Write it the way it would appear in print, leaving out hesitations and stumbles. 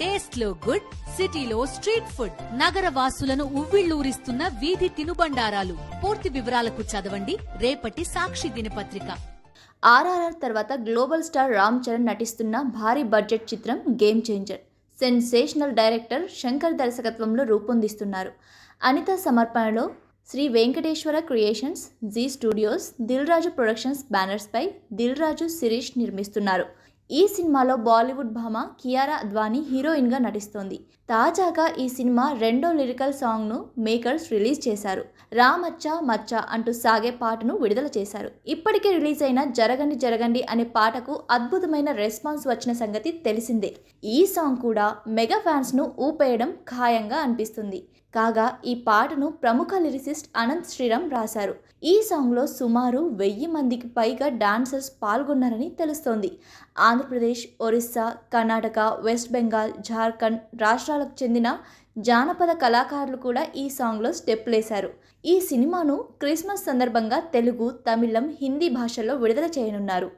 Taste లో good, సిటీలో street food, నగర వాసులను ఉవ్విళ్లూరిస్తున్న వీధి తినుబండారాలు. పూర్తి వివరాలకు చదవండి రేపటి సాక్షి దినపత్రిక. ఆర్ఆర్ఆర్ తర్వాత గ్లోబల్ స్టార్ రామ్ చరణ్ నటిస్తున్న భారీ బడ్జెట్ చిత్రం Game Changer sensational director Shankar దర్శకత్వంలో రూపొందిస్తున్నారు. అనిత సమర్పణలో Sri Venkateswara Creations, Zee Studios, Dil Raju Productions బ్యానర్స్పై దిల్ రాజు, శిరీష్ నిర్మిస్తున్నారు. ఈ సినిమాలో బాలీవుడ్ భామ కియారా అద్వానీ హీరోయిన్గా నటిస్తోంది. తాజాగా ఈ సినిమా రెండో లిరికల్ సాంగ్ను మేకర్స్ రిలీజ్ చేశారు. రామచ్చా మచ్చా అంటూ సాగే పాటను విడుదల చేశారు. ఇప్పటికే రిలీజ్ అయిన జరగండి జరగండి అనే పాటకు అద్భుతమైన రెస్పాన్స్ వచ్చిన సంగతి తెలిసిందే. ఈ సాంగ్ కూడా మెగా ఫ్యాన్స్ను ఊపేయడం ఖాయంగా అనిపిస్తుంది. కాగా ఈ పాటను ప్రముఖ లిరిసిస్ట్ అనంత్ శ్రీరామ్ రాశారు. ఈ సాంగ్లో సుమారు 1000 మందికి పైగా డాన్సర్స్ పాల్గొన్నారని తెలుస్తోంది. ఆంధ్రప్రదేశ్, ఒరిస్సా, కర్ణాటక, వెస్ట్ బెంగాల్, జార్ఖండ్ రాష్ట్రాలకు చెందిన జానపద కళాకారులు కూడా ఈ సాంగ్లో స్టెప్లేశారు. ఈ సినిమాను క్రిస్మస్ సందర్భంగా తెలుగు, తమిళం, హిందీ భాషల్లో విడుదల చేయనున్నారు.